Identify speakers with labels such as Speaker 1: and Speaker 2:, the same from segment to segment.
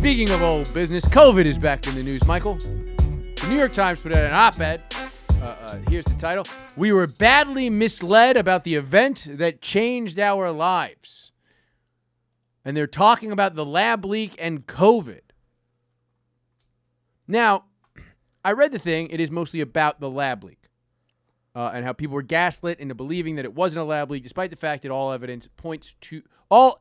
Speaker 1: Speaking of old business, COVID is back in the news, Michael. The New York Times put out an op-ed. Here's the title. We were badly misled about the event that changed our lives. And they're talking about the lab leak and COVID. Now, I read the thing. It is mostly about the lab leak and how people were gaslit into believing that it wasn't a lab leak, despite the fact that all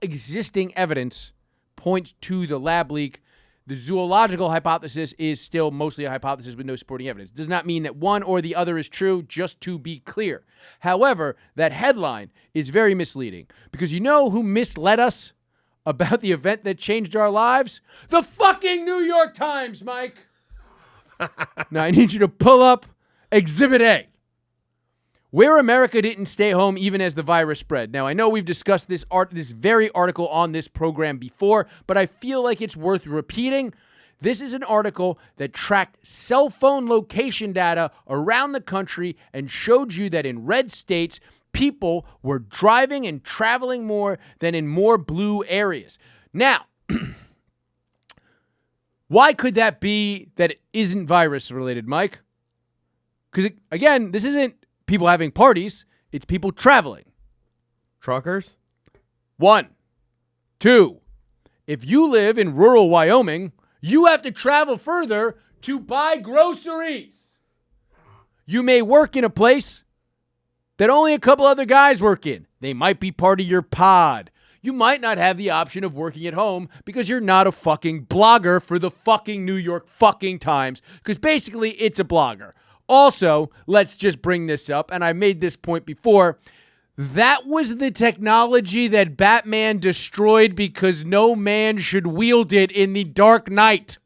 Speaker 1: existing evidence points to the lab leak. The zoological hypothesis is still mostly a hypothesis with no supporting evidence. Does not mean that one or the other is true, just to be clear. However, that headline is very misleading because you know who misled us about the event that changed our lives? The fucking New York Times, Mike. Now, I need you to pull up Exhibit A. Where America didn't stay home even as the virus spread. Now, I know we've discussed this very article on this program before, but I feel like it's worth repeating. This is an article that tracked cell phone location data around the country and showed you that in red states, people were driving and traveling more than in more blue areas. Now, why could that be that it isn't virus-related, Mike? Because, again, this isn't people having parties, it's people traveling.
Speaker 2: Truckers?
Speaker 1: 1. 2. If you live in rural Wyoming, you have to travel further to buy groceries. You may work in a place that only a couple other guys work in. They might be part of your pod. You might not have the option of working at home because you're not a fucking blogger for the fucking New York fucking Times, because basically it's a blogger. Also, let's just bring this up, and I made this point before. That was the technology that Batman destroyed because no man should wield it in the Dark Knight.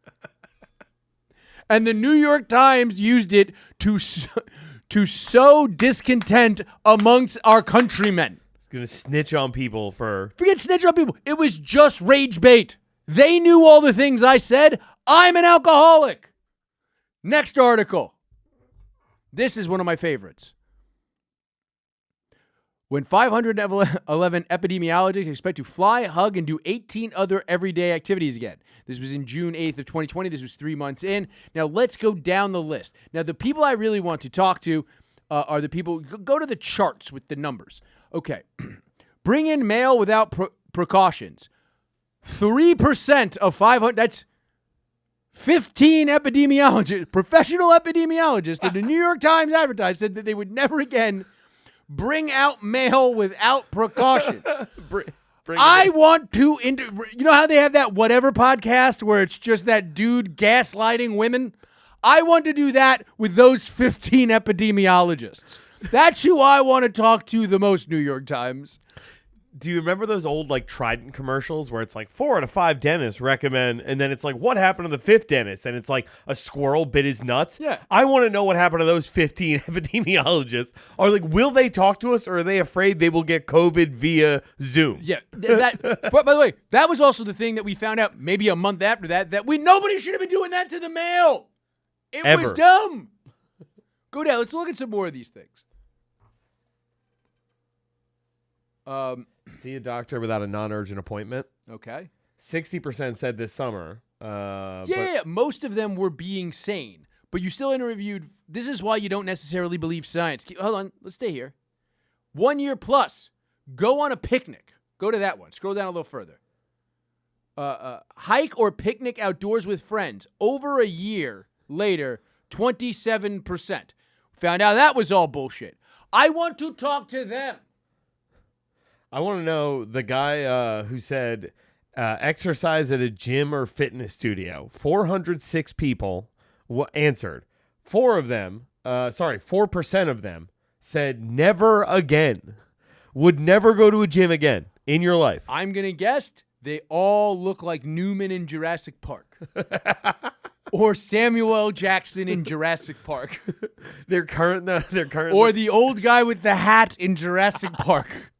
Speaker 1: And the New York Times used it to sow discontent amongst our countrymen.
Speaker 2: It's going to snitch on people for...
Speaker 1: Forget snitch on people. It was just rage bait. They knew all the things I said. I'm an alcoholic. Next article. This is one of my favorites. When 511 epidemiologists expect to fly, hug, and do 18 other everyday activities again. This was in June 8th of 2020. This was 3 months in. Now, let's go down the list. Now, the people I really want to talk to are the people... Go to the charts with the numbers. Okay. Bring in mail without precautions. 3% of 500... That's 15 epidemiologists, professional epidemiologists that the New York Times advertised said that they would never again bring out mail without precautions. I want to, you know how they have that whatever podcast where it's just that dude gaslighting women? I want to do that with those 15 epidemiologists. That's who I want to talk to the most, New York Times.
Speaker 2: Do you remember those old like Trident commercials where it's like 4 out of 5 dentists recommend, and then it's like, what happened to the 5th dentist? And it's like a squirrel bit his nuts.
Speaker 1: Yeah.
Speaker 2: I want to know what happened to those 15 epidemiologists. Or like, will they talk to us, or are they afraid they will get COVID via Zoom?
Speaker 1: Yeah. But by the way, that was also the thing that we found out maybe a month after that nobody should have been doing that to the mail. It
Speaker 2: Ever.
Speaker 1: was dumb. Go down. Let's look at some more of these things.
Speaker 2: See a doctor without a non-urgent appointment.
Speaker 1: Okay.
Speaker 2: 60% said this summer.
Speaker 1: Yeah, most of them were being sane, but you still interviewed. This is why you don't necessarily believe science. Hold on, let's stay here. 1 year plus, go on a picnic. Go to that one. Scroll down a little further. Hike or picnic outdoors with friends. Over a year later, 27%. Found out that was all bullshit. I want to talk to them.
Speaker 2: I want to know the guy who said exercise at a gym or fitness studio. 406 people answered. 4% of them said never again. Would never go to a gym again in your life.
Speaker 1: I'm going to guess they all look like Newman in Jurassic Park. Or Samuel L. Jackson in Jurassic Park.
Speaker 2: They're currently...
Speaker 1: Or the old guy with the hat in Jurassic Park.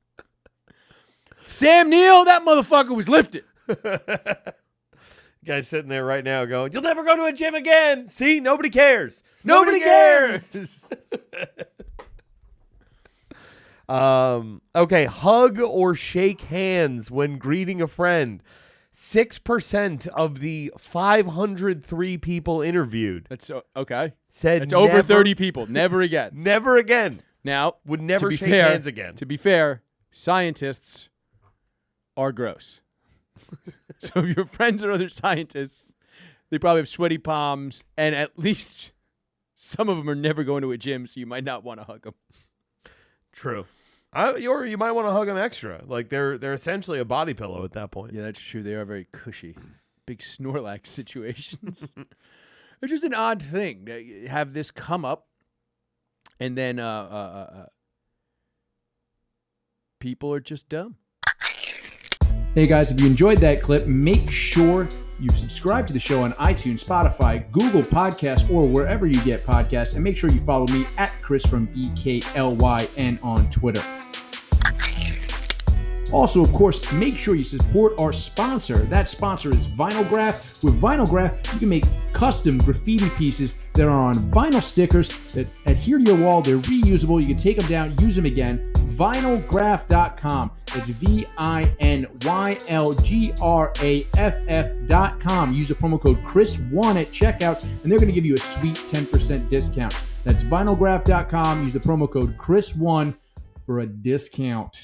Speaker 1: Sam Neill, that motherfucker was lifted.
Speaker 2: Guy's sitting there right now going, you'll never go to a gym again. See, nobody cares. Nobody cares. Okay, hug or shake hands when greeting a friend. 6% of the 503 people interviewed
Speaker 1: That's okay.
Speaker 2: said
Speaker 1: It's over
Speaker 2: never-
Speaker 1: 30 people. Never again.
Speaker 2: Never again.
Speaker 1: Now,
Speaker 2: Would never
Speaker 1: to be
Speaker 2: shake
Speaker 1: fair,
Speaker 2: hands again.
Speaker 1: To be fair, scientists are gross. So if your friends are other scientists, they probably have sweaty palms, and at least some of them are never going to a gym, so you might not want to hug them.
Speaker 2: True. Or you might want to hug them extra. Like they're essentially a body pillow at that point.
Speaker 1: Yeah, that's true. They are very cushy. Big Snorlax situations. It's just an odd thing to have this come up, and then people are just dumb. Hey guys, if you enjoyed that clip, make sure you subscribe to the show on iTunes, Spotify, Google Podcasts, or wherever you get podcasts, and make sure you follow me at Chris from BKLYN on Twitter. Also, of course, make sure you support our sponsor. That sponsor is Vinylgraph. With Vinylgraph, you can make custom graffiti pieces that are on vinyl stickers that adhere to your wall. They're reusable. You can take them down, use them again. Vinylgraph.com. It's VINYLGRAFF.com. Use the promo code Chris1 at checkout, and they're going to give you a sweet 10% discount. That's vinylgraph.com. Use the promo code Chris1 for a discount.